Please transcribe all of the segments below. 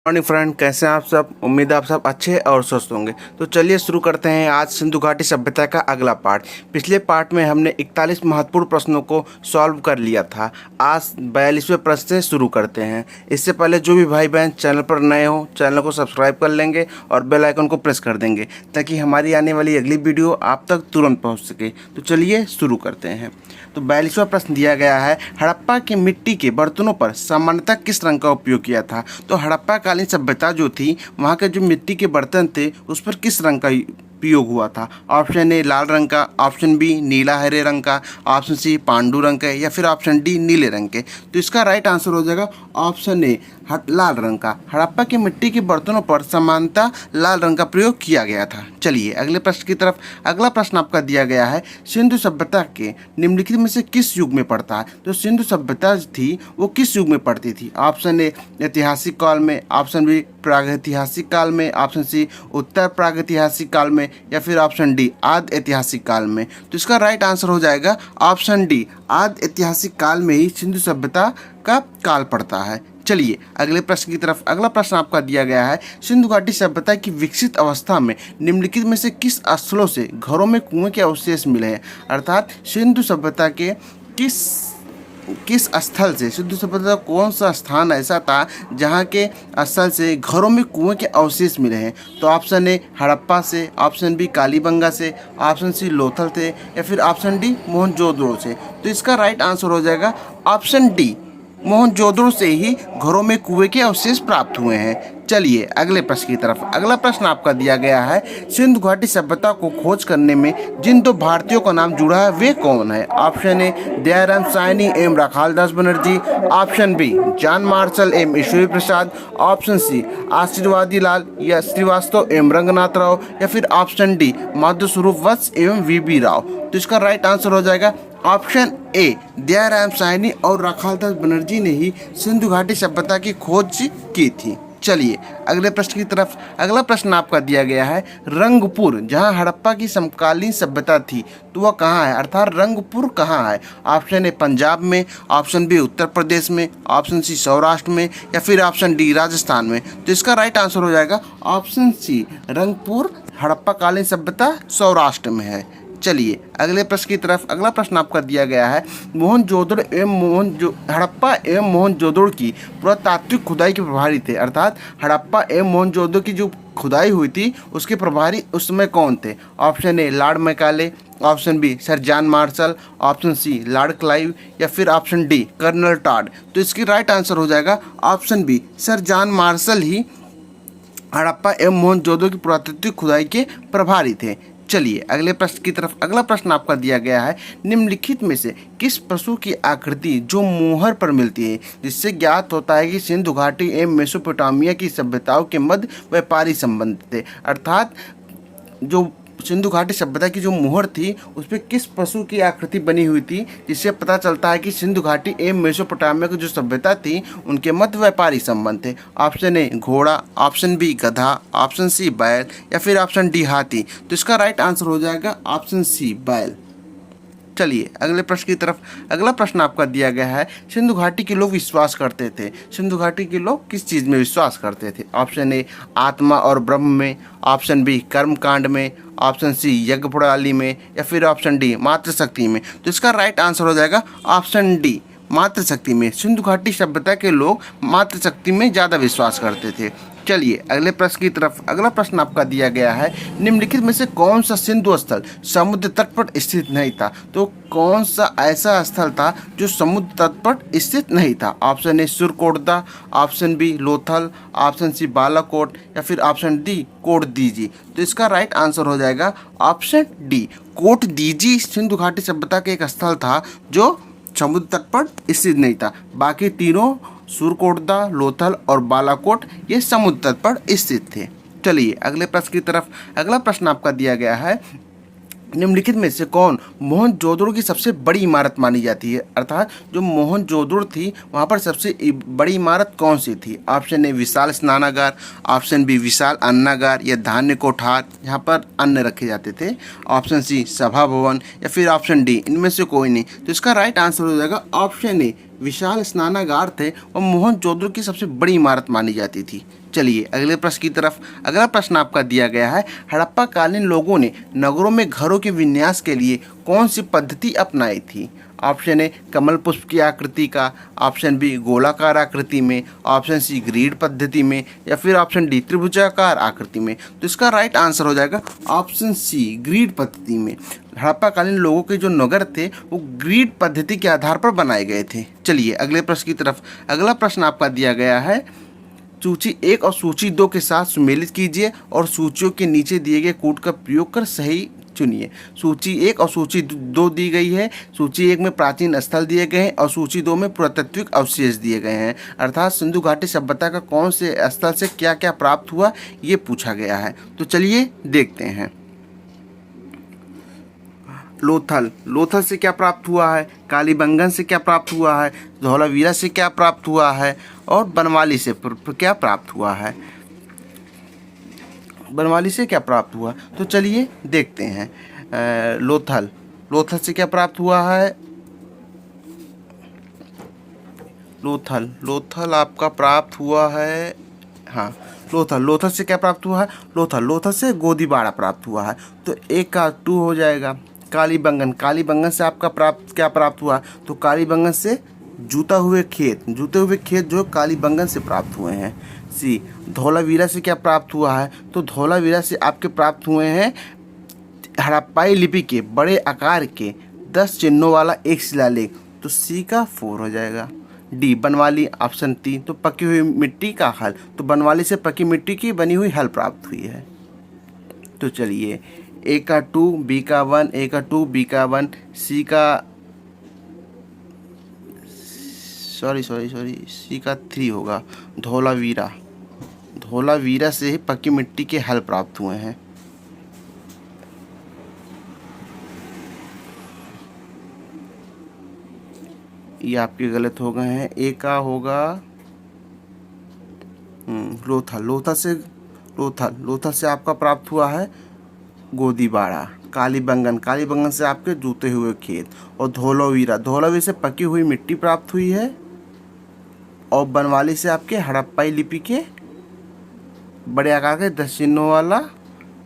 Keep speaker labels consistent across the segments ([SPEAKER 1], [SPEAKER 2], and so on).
[SPEAKER 1] Morning friend, कैसे हैं आप सब। उम्मीद है आप सब अच्छे और स्वस्थ होंगे। तो चलिए शुरू करते हैं आज सिंधु घाटी सभ्यता का अगला पार्ट। पिछले पार्ट में हमने 41 महत्वपूर्ण प्रश्नों को सॉल्व कर लिया था। आज 42वें प्रश्न से शुरू करते हैं। इससे पहले जो भी भाई बहन चैनल पर नए हो, चैनल को सब्सक्राइब कर लेंगे और बेल आइकन को प्रेस कर देंगे ताकि हमारी आने वाली अगली वीडियो आप तक तुरंत पहुँच सके। तो चलिए शुरू करते हैं। तो 42वां प्रश्न दिया गया है, हड़प्पा की मिट्टी के बर्तनों पर सामान्यतः किस रंग का उपयोग किया था। तो हड़प्पा कालीन सभ्यता जो थी, वहाँ के जो मिट्टी के बर्तन थे उस पर किस रंग का उपयोग हुआ था। ऑप्शन ए लाल रंग का, ऑप्शन बी नीला हरे रंग का, ऑप्शन सी पांडु रंग का, या फिर ऑप्शन डी नीले रंग के। तो इसका राइट आंसर हो जाएगा ऑप्शन ए लाल रंग का। हड़प्पा की मिट्टी के बर्तनों पर सामान्यतः लाल रंग का प्रयोग किया गया था। चलिए अगले प्रश्न की तरफ। अगला प्रश्न आपका दिया गया है, सिंधु सभ्यता के निम्नलिखित में से किस युग में पड़ता है। तो सिंधु सभ्यता थी वो किस युग में पड़ती थी। ऑप्शन ए ऐतिहासिक काल में, ऑप्शन बी प्रागैतिहासिक काल में, ऑप्शन सी उत्तर प्रागैतिहासिक काल में, या फिर ऑप्शन डी आदि ऐतिहासिक काल में। तो इसका राइट आंसर हो जाएगा ऑप्शन डी आदि ऐतिहासिक काल में ही सिंधु सभ्यता का काल पड़ता है। चलिए अगले प्रश्न की तरफ। अगला प्रश्न आपका दिया गया है, सिंधु घाटी सभ्यता की विकसित अवस्था में निम्नलिखित में से किस स्थलों से घरों में कुएं के अवशेष मिले हैं। अर्थात सिंधु सभ्यता के किस स्थल से, सिंधु सभ्यता कौन सा स्थान ऐसा था जहाँ के स्थल से घरों में कुएं के अवशेष मिले हैं। तो ऑप्शन ए हड़प्पा से, ऑप्शन बी कालीबंगा से, ऑप्शन सी लोथल से, या फिर ऑप्शन डी मोहनजोदड़ो से। तो इसका राइट आंसर हो जाएगा ऑप्शन डी मोहनजोदड़ो से ही घरों में कुएं के अवशेष प्राप्त हुए हैं। चलिए अगले प्रश्न की तरफ। अगला प्रश्न आपका दिया गया है, सिंधु घाटी सभ्यता को खोज करने में जिन दो भारतीयों का नाम जुड़ा है वे कौन है। ऑप्शन ए दयाराम साहनी एवं Rakhaldas Banerjee, option B John Marshall एवं ईश्वरी प्रसाद, ऑप्शन सी आशीर्वादी लाल या श्रीवास्तव एवं रंगनाथ राव, या फिर ऑप्शन डी माधव स्वरूप वत्स एवं वीबी राव। तो इसका राइट आंसर हो जाएगा ऑप्शन ए दयाराम साहनी और राखालदास बनर्जी ने ही सिंधु घाटी सभ्यता की खोज की थी। चलिए अगले प्रश्न की तरफ। अगला प्रश्न आपका दिया गया है, रंगपुर जहां हड़प्पा की समकालीन सभ्यता थी तो वह कहाँ है। अर्थात रंगपुर कहाँ है। ऑप्शन ए पंजाब में, ऑप्शन बी उत्तर प्रदेश में, ऑप्शन सी सौराष्ट्र में, या फिर ऑप्शन डी राजस्थान में। तो इसका राइट आंसर हो जाएगा ऑप्शन सी रंगपुर हड़प्पा कालीन सभ्यता सौराष्ट्र में है। चलिए अगले प्रश्न की तरफ। अगला प्रश्न आपका दिया गया है, मोहनजोदड़ो एवं हड़प्पा एवं मोहनजोदड़ो की पुरातात्विक खुदाई के प्रभारी थे। अर्थात हड़प्पा एवं मोहनजोदड़ो की जो खुदाई हुई थी उसके प्रभारी उस समय कौन थे। Option A lord Macaulay, option B sir John Marshall, option C lord Clive, या फिर ऑप्शन डी कर्नल टॉड। तो इसकी राइट आंसर हो जाएगा option B sir John Marshall ही हड़प्पा एवं मोहनजोदड़ो की पुरातात्विक खुदाई के प्रभारी थे। चलिए अगले प्रश्न की तरफ। अगला प्रश्न आपका दिया गया है, निम्नलिखित में से किस पशु की आकृति जो मोहर पर मिलती है जिससे ज्ञात होता है कि सिंधु घाटी एवं मेसोपोटामिया की सभ्यताओं के मध्य व्यापारी संबंध थे। अर्थात जो सिंधु घाटी सभ्यता की जो मोहर थी उस पर किस पशु की आकृति बनी हुई थी जिससे पता चलता है कि सिंधु घाटी एवं मेसोपोटामिया की जो सभ्यता थी उनके मध्य व्यापारी संबंध थे। ऑप्शन ए घोड़ा, ऑप्शन बी गधा, ऑप्शन सी बैल, या फिर ऑप्शन डी हाथी। तो इसका राइट आंसर हो जाएगा ऑप्शन सी बैल। चलिए अगले प्रश्न की तरफ। अगला प्रश्न आपका दिया गया है, सिंधु घाटी के लोग विश्वास करते थे। सिंधु घाटी के लोग किस चीज़ में विश्वास करते थे। ऑप्शन ए आत्मा और ब्रह्म में, ऑप्शन बी कर्म कांड में, ऑप्शन सी यज्ञ प्रणाली में, या फिर ऑप्शन डी मातृशक्ति में। तो इसका राइट आंसर हो जाएगा ऑप्शन डी मातृशक्ति में। सिंधु घाटी सभ्यता के लोग मातृशक्ति में ज़्यादा विश्वास करते थे। चलिए अगले प्रश्न की तरफ। अगला प्रश्न आपका दिया गया है, निम्नलिखित में से कौन सा सिंधु स्थल समुद्र तट पर स्थित नहीं था। तो कौन सा ऐसा स्थल था जो समुद्र तट पर स्थित नहीं था। Option A Surkotada, option B Lothal, option C Balakot, या फिर ऑप्शन डी कोटदीजी। तो इसका राइट आंसर हो जाएगा ऑप्शन डी कोटदीजी सिंधु घाटी सभ्यता का एक स्थल था जो समुद्र तट पर स्थित नहीं था। बाकी तीनों सुरकोटदा, लोथल और बालाकोट ये समुद्र तट पर स्थित थे। चलिए अगले प्रश्न की तरफ। अगला प्रश्न आपका दिया गया है, निम्नलिखित में से कौन मोहनजोदड़ो की सबसे बड़ी इमारत मानी जाती है। अर्थात जो मोहनजोदड़ो थी वहाँ पर सबसे बड़ी इमारत कौन सी थी। ऑप्शन ए विशाल स्नानागार, ऑप्शन बी विशाल अन्नागार या धान्य कोठार जहाँ पर अन्न रखे जाते थे, ऑप्शन सी सभा भवन, या फिर ऑप्शन डी इनमें से कोई नहीं। तो इसका राइट आंसर हो जाएगा ऑप्शन ए विशाल स्नानागार थे और मोहनजोदड़ो की सबसे बड़ी इमारत मानी जाती थी। चलिए अगले प्रश्न की तरफ। अगला प्रश्न आपका दिया गया है, हड़प्पा कालीन लोगों ने नगरों में घरों के विन्यास के लिए कौन सी पद्धति अपनाई थी? ऑप्शन ए कमल पुष्प की आकृति का, ऑप्शन बी गोलाकार आकृति में, ऑप्शन सी ग्रीड पद्धति में, या फिर ऑप्शन डी त्रिभुजाकार आकृति में। तो इसका राइट आंसर हो जाएगा ऑप्शन सी ग्रीड पद्धति में। हड़प्पा कालीन लोगों के जो नगर थे वो ग्रीड पद्धति के आधार पर बनाए गए थे। चलिए अगले प्रश्न की तरफ। अगला प्रश्न आपका दिया गया है, सूची 1 और सूची 2 के साथ सुमेलित कीजिए और सूचियों के नीचे दिए गए कोड का प्रयोग कर सही चुनिए। सूची 1 और सूची 2 दी गई है। सूची 1 में प्राचीन स्थल दिए गए हैं और सूची 2 में पुरातात्विक अवशेष दिए गए हैं, अर्थात सिंधु घाटी सभ्यता का कौन से स्थल से क्या क्या प्राप्त हुआ ये पूछा गया है। तो चलिए देखते हैं। लोथल से क्या प्राप्त हुआ है, कालीबंगन से क्या प्राप्त हुआ है, धौलावीरा से क्या प्राप्त हुआ है और बनवाली से क्या प्राप्त हुआ है। बनवाली से क्या प्राप्त हुआ, तो चलिए देखते हैं। लोथल से क्या प्राप्त हुआ है, लोथल आपका प्राप्त हुआ है, हाँ लोथल से क्या प्राप्त हुआ है, लोथल से गोदीबाड़ा प्राप्त हुआ है। तो 1 का 2 हो जाएगा। कालीबंगन से आपका क्या प्राप्त हुआ, तो कालीबंगन से जूते हुए खेत जो कालीबंगन से प्राप्त हुए हैं। सी धौलावीरा से क्या प्राप्त हुआ है, तो धौलावीरा से आपके प्राप्त हुए हैं हड़प्पाई लिपि के बड़े आकार के 10 चिन्हों वाला एक शिलालेख। तो सी का 4 हो जाएगा। डी बनवाली ऑप्शन 3, तो पकी हुई मिट्टी का हल, तो बनवाली से पकी मिट्टी की बनी हुई हल प्राप्त हुई है। तो चलिए ए का 2, बी का 1, ए का 2, बी का 1, सी का सॉरी सी का 3 होगा। धौलावीरा से ही पक्की मिट्टी के हल प्राप्त हुए हैं। ये आपके गलत हो गए हैं। ए का होगा लोथल से आपका प्राप्त हुआ है गोदीबाड़ा। कालीबंगन से आपके जूते हुए खेत, और धौलावीरा से पकी हुई मिट्टी प्राप्त हुई है, और बनवाली से आपके हड़प्पाई लिपि के बड़े आकार के 10 चिन्हों वाला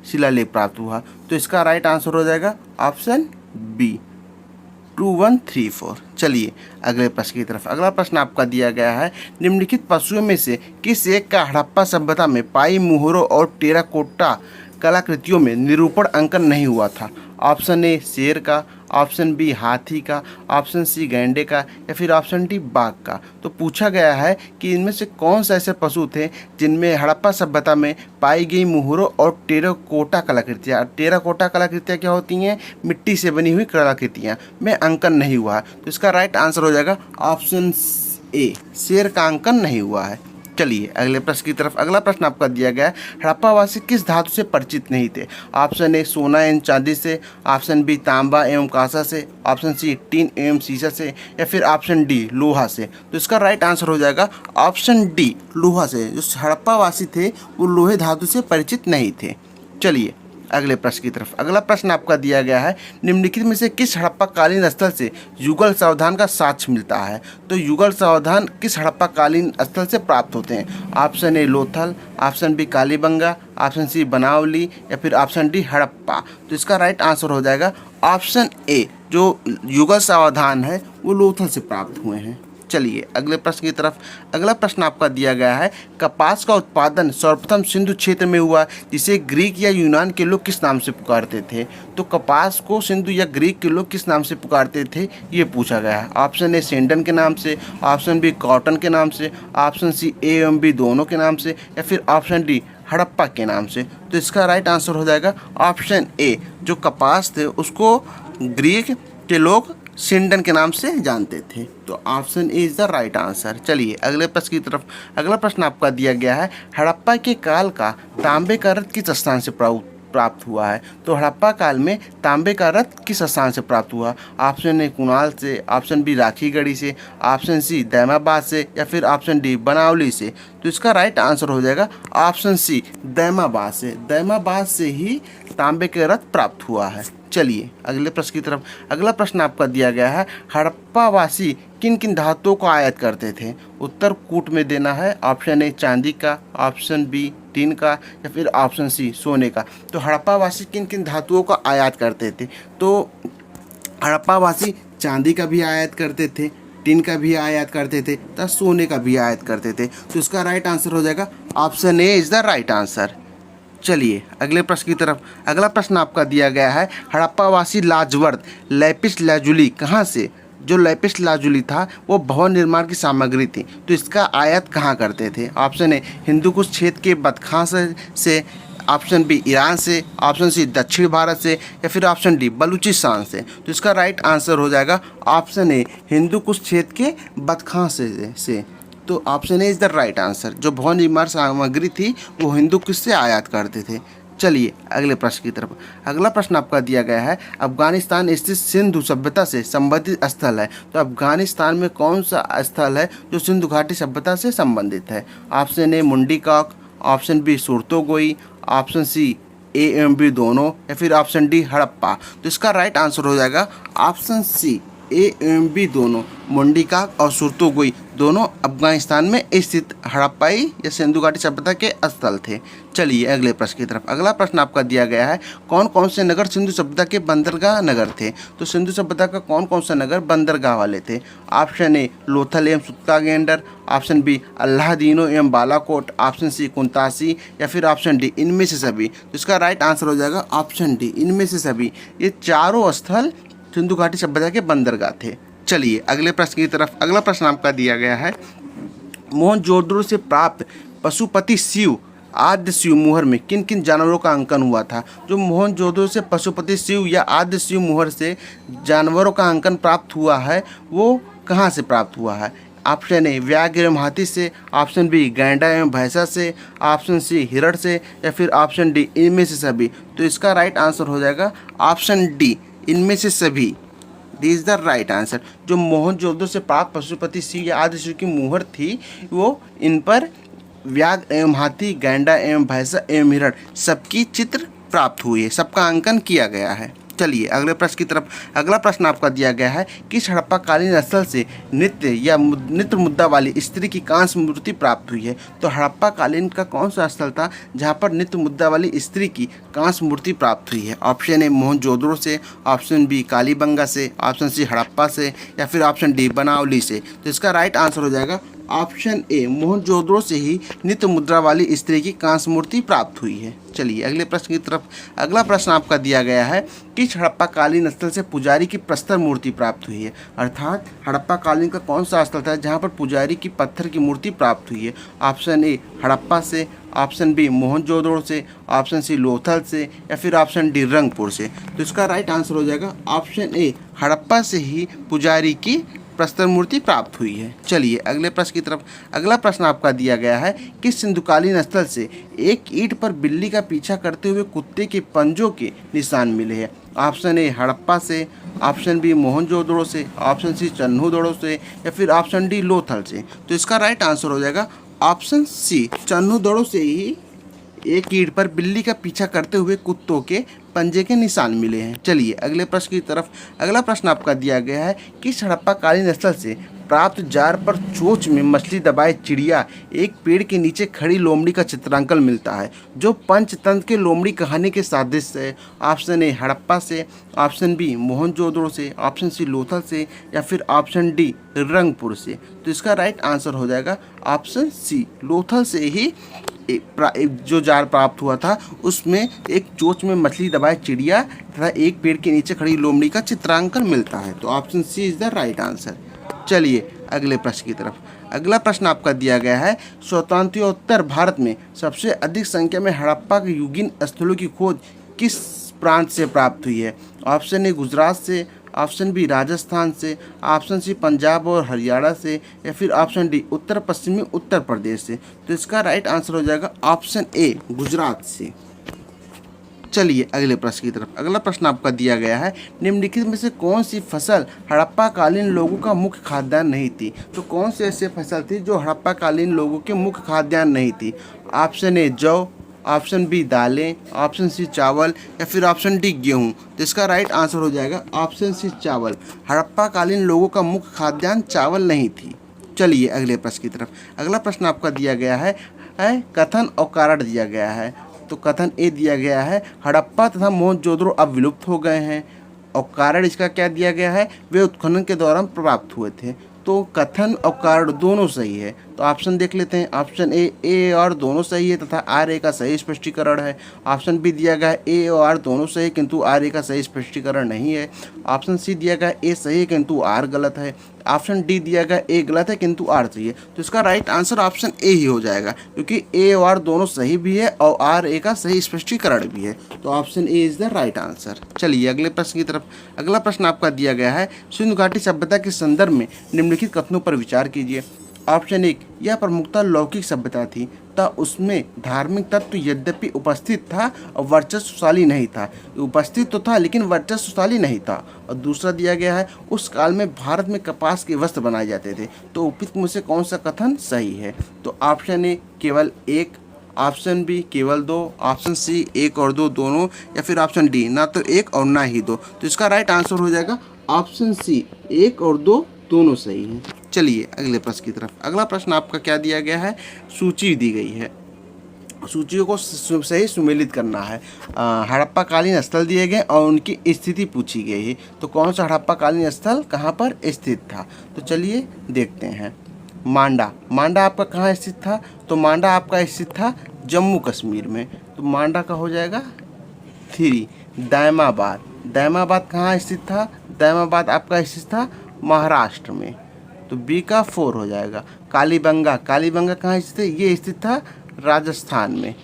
[SPEAKER 1] शिलालेख प्राप्त हुआ। तो इसका राइट आंसर हो जाएगा ऑप्शन बी 2 1 3 4। चलिए अगले प्रश्न की तरफ। अगला प्रश्न आपका दिया गया है, निम्नलिखित पशुओं में से किस एक का हड़प्पा सभ्यता में पाई मुहरों और टेराकोटा कलाकृतियों में निरूपण अंकन नहीं हुआ था? ऑप्शन ए शेर का, ऑप्शन बी हाथी का, ऑप्शन सी गैंडे का, या फिर ऑप्शन डी बाघ का। तो पूछा गया है कि इनमें से कौन से ऐसे पशु थे जिनमें हड़प्पा सभ्यता में पाई गई मुहरों और टेराकोटा कलाकृतियाँ क्या होती हैं, मिट्टी से बनी हुई कलाकृतियाँ में अंकन नहीं हुआ है। तो इसका राइट आंसर हो जाएगा ऑप्शन ए शेर का अंकन नहीं हुआ है। चलिए अगले प्रश्न की तरफ। अगला प्रश्न आपका दिया गया है, हड़प्पावासी किस धातु से परिचित नहीं थे? ऑप्शन ए सोना एवं चांदी से, ऑप्शन बी तांबा एवं कांसा से, ऑप्शन सी टीन एवं शीशा से, या फिर ऑप्शन डी लोहा से। तो इसका राइट आंसर हो जाएगा ऑप्शन डी लोहा से। जो हड़प्पावासी थे वो लोहे धातु से परिचित नहीं थे। चलिए अगले प्रश्न की तरफ। अगला प्रश्न आपका दिया गया है, निम्नलिखित में से किस हड़प्पा कालीन स्थल से युगल सावधान का साक्ष्य मिलता है? तो युगल सावधान किस हड़प्पा कालीन स्थल से प्राप्त होते हैं? Option A Lothal, option B Kalibangan, option C Banawali, या फिर ऑप्शन डी हड़प्पा। तो इसका राइट आंसर हो जाएगा ऑप्शन ए जो युगल सावधान है वो लोथल से प्राप्त हुए हैं। चलिए अगले प्रश्न की तरफ। अगला प्रश्न आपका दिया गया है, कपास का उत्पादन सर्वप्रथम सिंधु क्षेत्र में हुआ, जिसे ग्रीक या यूनान के लोग किस नाम से पुकारते थे? तो कपास को सिंधु या ग्रीक के लोग किस नाम से पुकारते थे ये पूछा गया है। ऑप्शन ए सेंडन के नाम से, ऑप्शन बी कॉटन के नाम से, ऑप्शन सी ए एवं बी दोनों के नाम से, या फिर ऑप्शन डी हड़प्पा के नाम से। तो इसका राइट आंसर हो जाएगा ऑप्शन ए जो कपास थे उसको ग्रीक के लोग सिंडन के नाम से जानते थे। तो option A is the right answer. चलिए अगले प्रश्न की तरफ। अगला प्रश्न आपका दिया गया है, हड़प्पा के काल का तांबे का रथ किस स्थान से प्राप्त हुआ है? तो हड़प्पा काल में तांबे का रथ किस स्थान से प्राप्त हुआ? ऑप्शन ए कुणाल से, ऑप्शन बी राखीगढ़ी से, ऑप्शन सी दैमाबाद से, या फिर ऑप्शन डी बनावली से। तो इसका राइट आंसर हो जाएगा ऑप्शन सी दैमाबाद से। दैमाबाद से ही तांबे के रथ प्राप्त हुआ है। चलिए अगले प्रश्न की तरफ। अगला प्रश्न आपका दिया गया है, हड़प्पावासी किन किन धातुओं को आयात करते थे? उत्तर कूट में देना है। ऑप्शन ए चांदी का, ऑप्शन बी टीन का, या फिर ऑप्शन सी सोने का। तो हड़प्पावासी किन किन धातुओं का आयात करते थे? तो हड़प्पावासी चांदी का भी आयात करते थे, टीन का भी आयात करते थे तथा सोने का भी आयात करते थे। तो इसका राइट आंसर हो जाएगा option A is the right answer. चलिए अगले प्रश्न की तरफ। अगला प्रश्न आपका दिया गया है, हड़प्पावासी लाजवर्द लैपिस लाजुली कहाँ से? जो लैपिस लाजुली था वो भवन निर्माण की सामग्री थी, तो इसका आयात कहाँ करते थे? ऑप्शन ए हिंदूकुश क्षेत्र के बदखां से, ऑप्शन बी ईरान से, ऑप्शन सी दक्षिण भारत से, या फिर ऑप्शन डी बलूचिस्तान से। तो इसका राइट आंसर हो जाएगा ऑप्शन ए हिंदूकुश क्षेत्र के बदखां से। तो option A is the right answer. जो भवन निर्माण सामग्री थी वो हिंदूकुश से आयात करते थे। चलिए अगले प्रश्न की तरफ। अगला प्रश्न आपका दिया गया है, अफगानिस्तान स्थित सिंधु सभ्यता से संबंधित स्थल है। तो अफगानिस्तान में कौन सा स्थल है जो सिंधु घाटी सभ्यता से संबंधित है? Option A Mundigak, option B Shortugai, option C A एवं बी दोनों, या फिर ऑप्शन डी हड़प्पा। तो इसका राइट आंसर हो जाएगा ऑप्शन सी ए एवं बी दोनों। मुंडी कॉक और सुरतोगोई दोनों अफगानिस्तान में स्थित हड़प्पाई या सिंधु घाटी सभ्यता के स्थल थे। चलिए अगले प्रश्न की तरफ। अगला प्रश्न आपका दिया गया है, कौन कौन से नगर सिंधु सभ्यता के बंदरगाह नगर थे? तो सिंधु सभ्यता का कौन कौन सा नगर बंदरगाह वाले थे? ऑप्शन ए लोथल एवं सुत्तागेंडर, ऑप्शन बी अल्लादीनो एवं बालाकोट, ऑप्शन सी कुंतासी, या फिर ऑप्शन डी इनमें से सभी। तो इसका राइट आंसर हो जाएगा ऑप्शन डी इनमें से सभी। ये चारों स्थल सिंधु घाटी सभ्यता के बंदरगाह थे। चलिए अगले प्रश्न की तरफ। अगला प्रश्न आपका दिया गया है, मोहनजोदड़ो से प्राप्त पशुपति शिव आद्य शिव मुहर में किन किन जानवरों का अंकन हुआ था? जो मोहनजोदड़ो से पशुपति शिव या आद्य शिव मुहर से जानवरों का अंकन प्राप्त हुआ है वो कहाँ से प्राप्त हुआ है? ऑप्शन ए व्याघ्र एवं हाथी से, ऑप्शन बी गैंडा एवं भैंसा से, ऑप्शन सी हिरण से, या फिर ऑप्शन डी इनमें से सभी। तो इसका राइट आंसर हो जाएगा ऑप्शन डी इनमें से सभी। D is the right answer. जो मोहनजोदड़ो से प्राप्त पशुपति शिव या आदि शिव की मुहर थी वो इन पर व्याघ्र एवं हाथी, गैंडा एवं भैंसा एवं हिरण सबकी चित्र प्राप्त हुई है, सबका अंकन किया गया है। चलिए अगले प्रश्न की तरफ। अगला प्रश्न आपका दिया गया है, किस हड़प्पाकालीन स्थल से नृत्य या नृत्य मुद्रा वाली स्त्री की कांस्य मूर्ति प्राप्त हुई है? तो हड़प्पाकालीन का कौन सा स्थल था जहां पर नृत्य मुद्रा वाली स्त्री की कांस्य मूर्ति प्राप्त हुई है? ऑप्शन ए मोहनजोदड़ो से, ऑप्शन बी कालीबंगा से, ऑप्शन सी हड़प्पा से, या फिर ऑप्शन डी बनावली से। तो इसका राइट आंसर हो जाएगा ऑप्शन ए मोहनजोदड़ो से ही नित्य मुद्रा वाली स्त्री की कांस्य मूर्ति प्राप्त हुई है। चलिए अगले प्रश्न की तरफ। अगला प्रश्न आपका दिया गया है, किस हड़प्पाकालीन स्थल से पुजारी की प्रस्तर मूर्ति प्राप्त हुई है? अर्थात हड़प्पाकालीन का कौन सा स्थल था जहां पर पुजारी की पत्थर की मूर्ति प्राप्त हुई है? ऑप्शन ए हड़प्पा से, ऑप्शन बी मोहनजोदड़ो से, ऑप्शन सी लोथल से, या फिर ऑप्शन डी रंगपुर से। तो इसका राइट आंसर हो जाएगा ऑप्शन ए हड़प्पा से ही पुजारी की प्रस्तर मूर्ति प्राप्त हुई है। चलिए अगले प्रश्न की तरफ। अगला प्रश्न आपका दिया गया है, किस सिंधुकालीन स्थल से एक ईंट पर बिल्ली का पीछा करते हुए कुत्ते के पंजों के निशान मिले हैं? ऑप्शन ए हड़प्पा से, ऑप्शन बी मोहनजोदड़ो से, ऑप्शन सी चन्हूदड़ो से, या फिर ऑप्शन डी लोथल से। तो इसका राइट आंसर हो जाएगा ऑप्शन सी चन्हूदड़ो से ही एक ईंट पर बिल्ली का पीछा करते हुए कुत्तों के पंजे के निशान मिले हैं। चलिए अगले प्रश्न की तरफ। अगला प्रश्न आपका दिया गया है, किस हड़प्पाकालीन स्थल से प्राप्त जार पर चोंच में मछली दबाए चिड़िया एक पेड़ के नीचे खड़ी लोमड़ी का चित्रांकन मिलता है जो पंचतंत्र के लोमड़ी कहानी के सादृश्य है? ऑप्शन ए हड़प्पा से, ऑप्शन बी मोहनजोदड़ो से, ऑप्शन सी लोथल से, या फिर ऑप्शन डी रंगपुर से। तो इसका राइट आंसर हो जाएगा ऑप्शन सी लोथल से ही जो जार प्राप्त हुआ था उसमें एक चोंच में मछली दबाए चिड़िया तथा एक पेड़ के नीचे खड़ी लोमड़ी का चित्रांकन मिलता है। तो option C is the right answer. चलिए अगले प्रश्न की तरफ। अगला प्रश्न आपका दिया गया है, स्वतंत्रोत्तर भारत में सबसे अधिक संख्या में हड़प्पा के युगीन स्थलों की खोज किस प्रांत से प्राप्त हुई है? ऑप्शन ए गुजरात से, ऑप्शन बी राजस्थान से, ऑप्शन सी पंजाब और हरियाणा से, या फिर ऑप्शन डी उत्तर पश्चिमी उत्तर प्रदेश से। तो इसका राइट आंसर हो जाएगा ऑप्शन ए गुजरात से। चलिए अगले प्रश्न की तरफ। अगला प्रश्न आपका दिया गया है, निम्नलिखित में से कौन सी फसल हड़प्पाकालीन लोगों का मुख्य खाद्यान्न नहीं थी? तो कौन सी ऐसी फसल थी जो हड़प्पाकालीन लोगों के मुख्य खाद्यान्न नहीं थी? ऑप्शन ए जौ, ऑप्शन बी दालें, ऑप्शन सी चावल या फिर ऑप्शन डी गेहूँ। तो इसका राइट आंसर हो जाएगा ऑप्शन सी चावल। हड़प्पा कालीन लोगों का मुख्य खाद्यान्न चावल नहीं थी। चलिए अगले प्रश्न की तरफ। अगला प्रश्न आपका दिया गया है कथन और कारण दिया गया है। तो कथन ए दिया गया है हड़प्पा तथा मोहनजोदड़ो अब विलुप्त हो गए हैं, और कारण इसका क्या दिया गया है, वे उत्खनन के दौरान प्राप्त हुए थे। तो कथन और कारण दोनों सही है। तो ऑप्शन देख लेते हैं। ऑप्शन ए और दोनों सही है तथा आर ए का सही स्पष्टीकरण है। ऑप्शन बी दिया गया है ए और आर दोनों सही किंतु आर ए का सही स्पष्टीकरण नहीं है। ऑप्शन सी दिया गया ए सही है किंतु आर गलत है। ऑप्शन डी दिया गया ए गलत है किंतु आर सही है। तो इसका राइट आंसर ऑप्शन ए ही हो जाएगा, क्योंकि ए और आर दोनों सही भी है और आर ए का सही स्पष्टीकरण भी है। तो option A is the right answer. चलिए अगले प्रश्न की तरफ। अगला प्रश्न आपका दिया गया है सिंधु घाटी सभ्यता के संदर्भ में निम्नलिखित कथनों पर विचार कीजिए। ऑप्शन एक, यह प्रमुखतः लौकिक सभ्यता थी तथा उसमें धार्मिक तत्व यद्यपि उपस्थित था और वर्चस्वशाली नहीं था। उपस्थित तो था लेकिन वर्चस्वशाली नहीं था। और दूसरा दिया गया है उस काल में भारत में कपास के वस्त्र बनाए जाते थे। तो उपयुक्त में से कौन सा कथन सही है? तो ऑप्शन ए केवल एक, ऑप्शन बी केवल दो, ऑप्शन सी एक और दो दोनों, या फिर ऑप्शन डी ना तो एक और ना ही दो। तो इसका राइट आंसर हो जाएगा ऑप्शन सी, एक और दो दोनों सही हैं। चलिए अगले प्रश्न की तरफ। अगला प्रश्न आपका क्या दिया गया है, सूची दी गई है, सूचियों को सही सुमेलित करना है। हड़प्पा कालीन स्थल दिए गए और उनकी स्थिति पूछी गई है। तो कौन सा हड़प्पा कालीन स्थल कहाँ पर स्थित था? तो चलिए देखते हैं। मांडा, मांडा आपका कहाँ स्थित था? तो मांडा आपका स्थित था जम्मू कश्मीर में। तो मांडा का हो जाएगा 3। दैमाबाद, दैमाबाद कहाँ स्थित था? दैमाबाद आपका स्थित था महाराष्ट्र में। तो बी का 4 हो जाएगा। कालीबंगा, कालीबंगा कहाँ स्थित है? ये स्थित था राजस्थान में।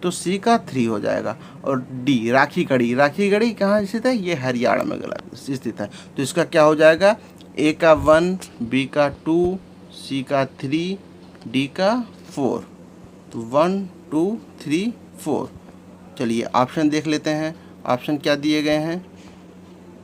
[SPEAKER 1] तो सी का 3 हो जाएगा। और डी राखी गढ़ी, राखी गढ़ी कहाँ स्थित है? ये हरियाणा में गलत स्थित है। तो इसका क्या हो जाएगा? ए का 1, बी का 2, सी का 3, डी का 4। तो 1 2 3 4। चलिए ऑप्शन देख लेते हैं। ऑप्शन क्या दिए गए हैं?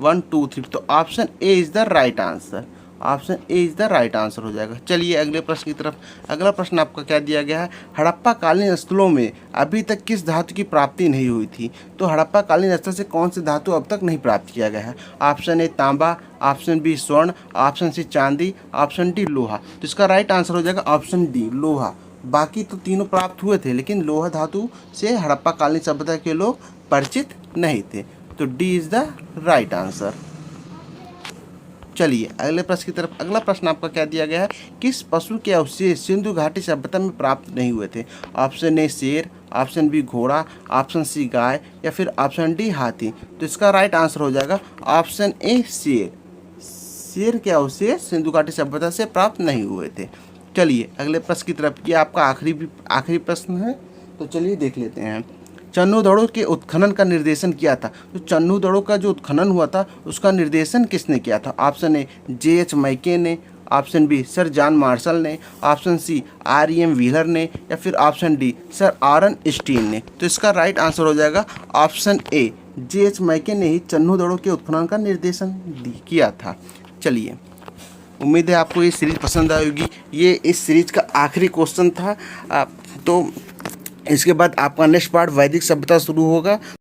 [SPEAKER 1] 1 2 3। तो option A is the right answer. Option A is the right answer हो जाएगा। चलिए अगले प्रश्न की तरफ। अगला प्रश्न आपका क्या दिया गया है, हड़प्पा कालीन स्थलों में अभी तक किस धातु की प्राप्ति नहीं हुई थी? तो हड़प्पा कालीन स्थल से कौन सी धातु अब तक नहीं प्राप्त किया गया है? ऑप्शन ए तांबा, ऑप्शन बी स्वर्ण, ऑप्शन सी चांदी, ऑप्शन डी लोहा। तो इसका राइट आंसर हो जाएगा ऑप्शन डी लोहा। बाकी तो तीनों प्राप्त हुए थे लेकिन लोहा धातु से हड़प्पा कालीन सभ्यता के लोग परिचित नहीं थे। तो D is the right answer. चलिए अगले प्रश्न की तरफ। अगला प्रश्न आपका क्या दिया गया है, किस पशु के अवशेष सिंधु घाटी सभ्यता में प्राप्त नहीं हुए थे? ऑप्शन ए शेर, ऑप्शन बी घोड़ा, ऑप्शन सी गाय, या फिर ऑप्शन डी हाथी। तो इसका राइट आंसर हो जाएगा ऑप्शन ए शेर। शेर के अवशेष सिंधु घाटी सभ्यता से प्राप्त नहीं हुए थे। चलिए अगले प्रश्न की तरफ। ये आपका आखिरी प्रश्न है, तो चलिए देख लेते हैं। चन्नूदड़ो के उत्खनन का निर्देशन किया था। तो चन्नूदड़ो का जो उत्खनन हुआ था उसका निर्देशन किसने किया था? Option A J.H. मैके ने, option B sir John Marshall ने, ऑप्शन सी R.E.M. व्हीलर ने, या फिर option D sir Aurel Stein ने। तो इसका राइट आंसर हो जाएगा ऑप्शन ए, J.H. मैके ने ही चन्नूदड़ो के उत्खनन का निर्देशन किया था। चलिए उम्मीद है आपको ये सीरीज़ पसंद आएगी। ये इस सीरीज़ का आखिरी क्वेश्चन था। तो इसके बाद आपका नेक्स्ट पार्ट वैदिक सभ्यता शुरू होगा।